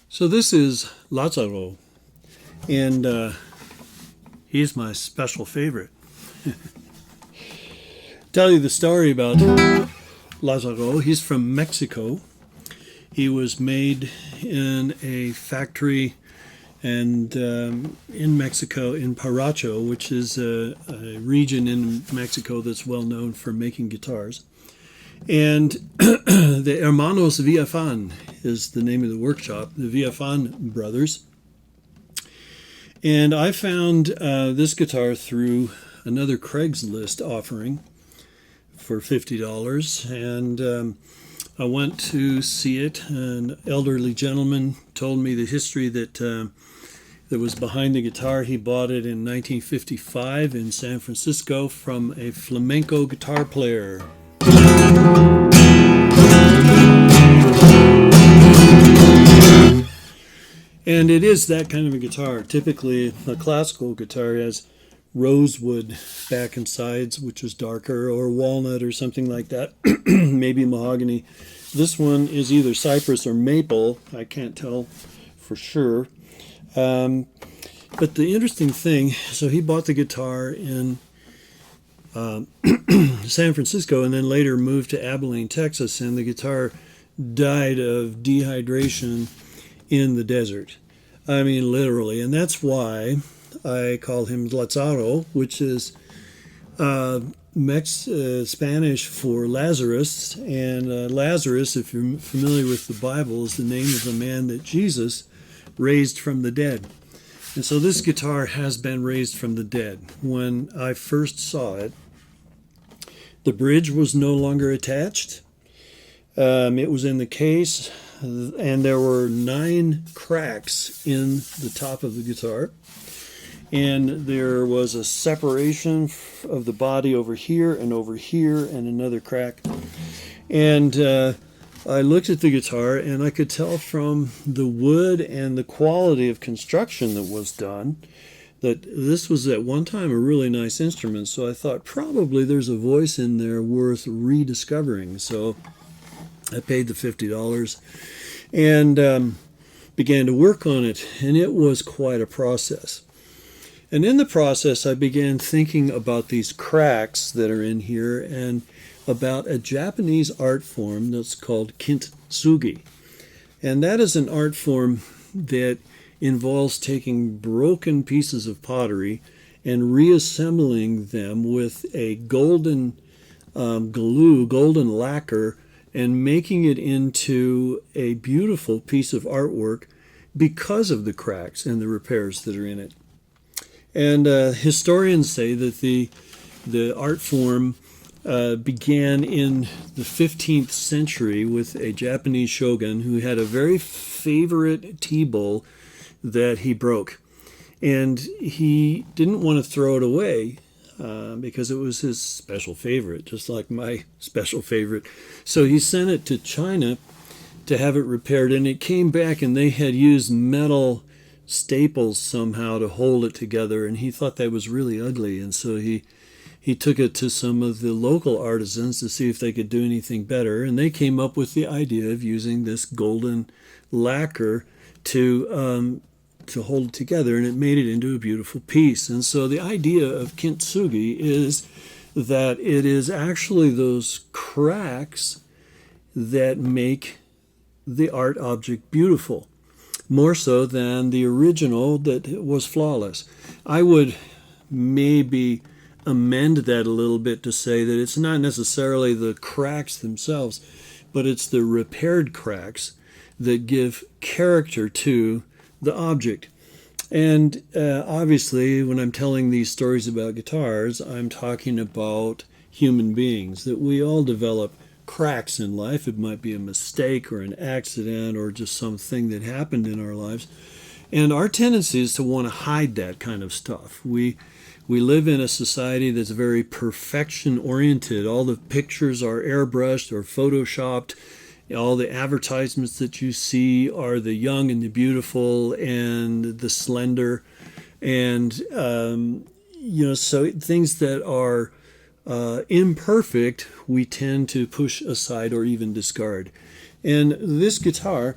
So this is Lazaro, and he's my special favorite. Tell you the story about Lazaro. He's from Mexico. He was made in a factory and in Mexico, in Paracho, which is a region in Mexico that's well known for making guitars. And the Hermanos Villafan is the name of the workshop, the Villafan brothers. And I found this guitar through another Craigslist offering for $50. And I went to see it. An elderly gentleman told me the history that was behind the guitar. He bought it in 1955 in San Francisco from a flamenco guitar player. And it is that kind of a guitar. Typically, a classical guitar has rosewood back and sides, which is darker, or walnut or something like that, maybe mahogany. This one is either cypress or maple. I can't tell for sure. But the interesting thing, so he bought the guitar in San Francisco and then later moved to Abilene, Texas, and the guitar died of dehydration in the desert. I mean, literally. And that's why I call him Lazaro, which is Spanish for Lazarus. And Lazarus, if you're familiar with the Bible, is the name of the man that Jesus raised from the dead. And so this guitar has been raised from the dead. When I first saw it, the bridge was no longer attached. It was in the case, and there were 9 cracks in the top of the guitar. And there was a separation of the body over here and another crack. And I looked at the guitar, and I could tell from the wood and the quality of construction that was done that this was at one time a really nice instrument. So I thought probably there's a voice in there worth rediscovering. So I paid the $50 and began to work on it, and it was quite a process. And in the process, I began thinking about these cracks that are in here and about a Japanese art form that's called Kintsugi. And that is an art form that involves taking broken pieces of pottery and reassembling them with a golden glue, golden lacquer, and making it into a beautiful piece of artwork because of the cracks and the repairs that are in it. And historians say that the art form began in the 15th century with a Japanese shogun who had a very favorite tea bowl that he broke. And he didn't want to throw it away because it was his special favorite, just like my special favorite. So he sent it to China to have it repaired, and it came back and they had used metal staples somehow to hold it together, and he thought that was really ugly. And so he took it to some of the local artisans to see if they could do anything better, and they came up with the idea of using this golden lacquer to hold it together, and it made it into a beautiful piece. And so the idea of Kintsugi is that it is actually those cracks that make the art object beautiful, more so than the original that was flawless. I would maybe amend that a little bit to say that it's not necessarily the cracks themselves, but it's the repaired cracks that give character to the object. And obviously, when I'm telling these stories about guitars, I'm talking about human beings, that we all develop cracks in life. It might be a mistake or an accident or just something that happened in our lives. And our tendency is to want to hide that kind of stuff. We live in a society that's very perfection oriented. All the pictures are airbrushed or photoshopped. All the advertisements that you see are the young and the beautiful and the slender. And, so things that are imperfect, we tend to push aside or even discard. And this guitar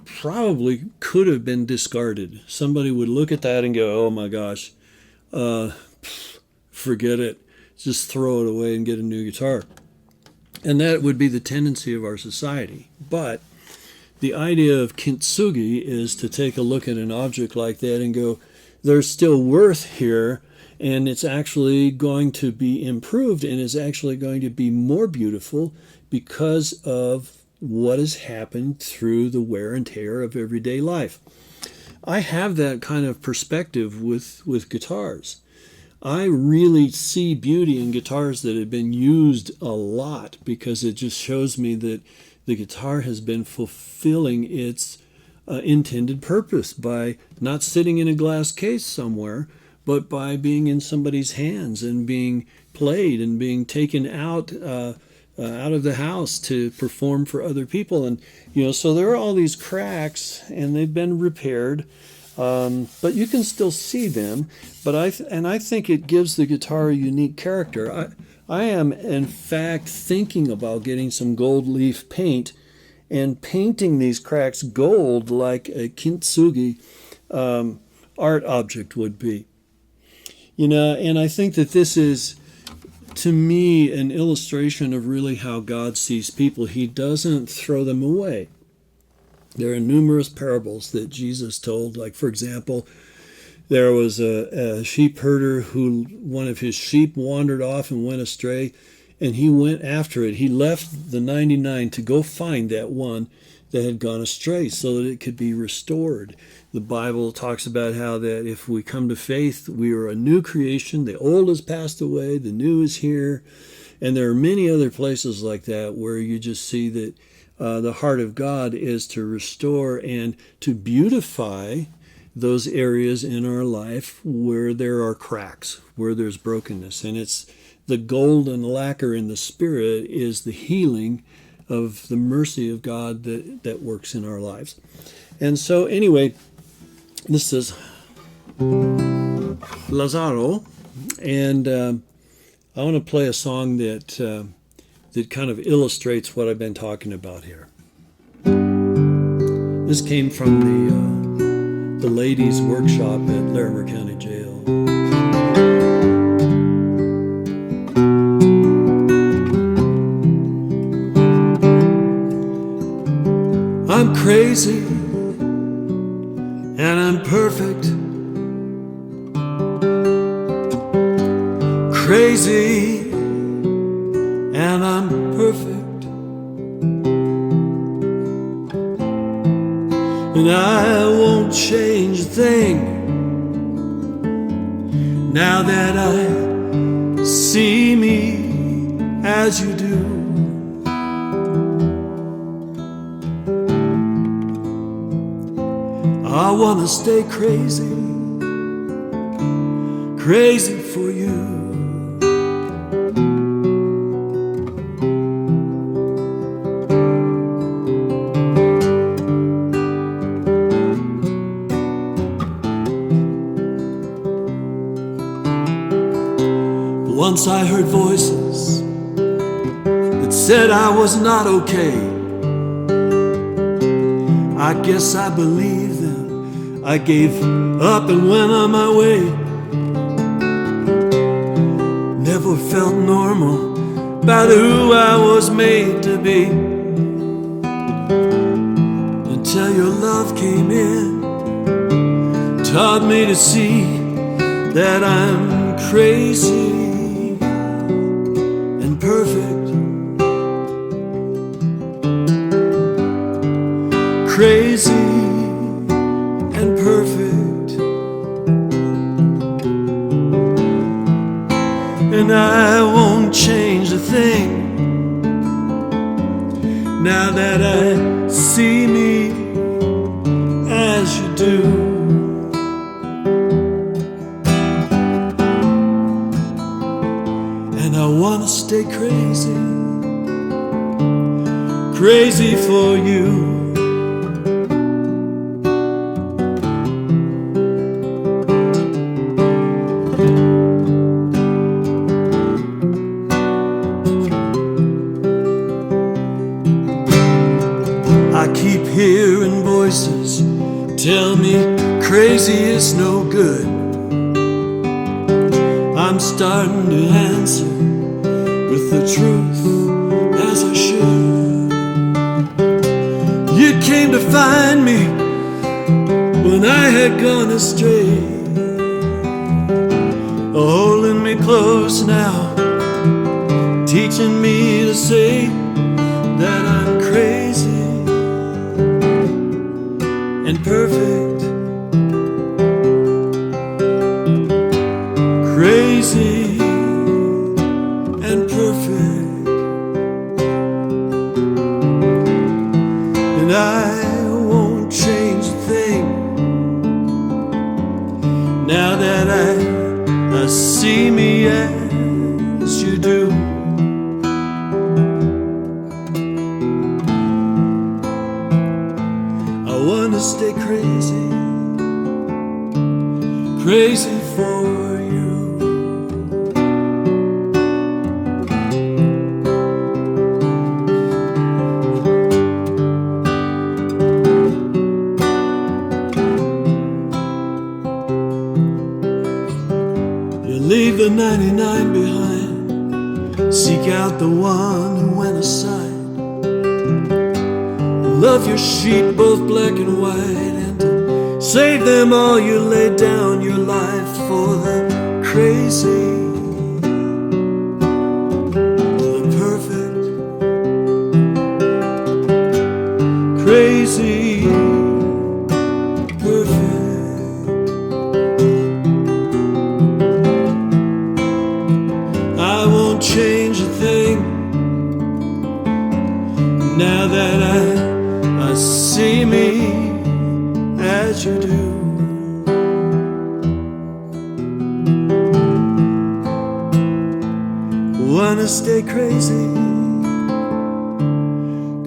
probably could have been discarded. Somebody would look at that and go, oh my gosh, forget it. Just throw it away and get a new guitar. And that would be the tendency of our society. But the idea of Kintsugi is to take a look at an object like that and go, there's still worth here, and it's actually going to be improved and is actually going to be more beautiful because of what has happened through the wear and tear of everyday life. I have that kind of perspective with guitars. I really see beauty in guitars that have been used a lot, because it just shows me that the guitar has been fulfilling its intended purpose by not sitting in a glass case somewhere, but by being in somebody's hands and being played and being taken out of the house to perform for other people. And so there are all these cracks, and they've been repaired. But you can still see them. But I think it gives the guitar a unique character. I am, in fact, thinking about getting some gold leaf paint and painting these cracks gold like a Kintsugi art object would be. And I think that this is, to me, an illustration of really how God sees people. He doesn't throw them away. There are numerous parables that Jesus told. Like, for example, there was a sheep herder who one of his sheep wandered off and went astray, and he went after it. He left the 99 to go find that one that had gone astray so that it could be restored. The Bible talks about how that if we come to faith, we are a new creation. The old has passed away, the new is here. And there are many other places like that where you just see that the heart of God is to restore and to beautify those areas in our life where there are cracks, where there's brokenness. And it's the golden lacquer in the Spirit is the healing of the mercy of God that works in our lives. And so anyway, this is Lazaro, and I want to play a song that kind of illustrates what I've been talking about here. This came from the ladies' workshop at Larimer County Jail. I'm crazy and I'm perfect. Crazy and I'm perfect. And I won't change a thing now that I see me as you do. I wanna stay crazy, crazy for you. Once I heard voices that said I was not okay. I guess I believed them. I gave up and went on my way. Never felt normal about who I was made to be, until your love came in, taught me to see that I'm crazy and perfect, crazy and perfect, and I won't change a thing now that I see me as you do. And I wanna stay crazy, crazy for you. I keep hearing voices tell me crazy is no good. I'm starting to answer with the truth as I should. You came to find me when I had gone astray, holding me close now, teaching me to say that I'm crazy and perfect, crazy and perfect, and I won't change a thing now that I see me as you do. I wanna stay crazy, crazy for you. You leave the 99 behind, seek out the one who went aside. Love your sheep both black and white, and to save them all you laid down your life for the crazy, the perfect, crazy, perfect. I won't change a thing now that I see me as you do. Wanna stay crazy,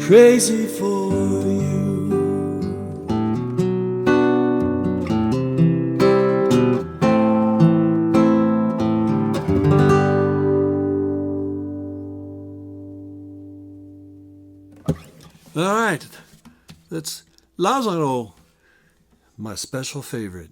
crazy for you. All right. That's Lazaro, my special favorite.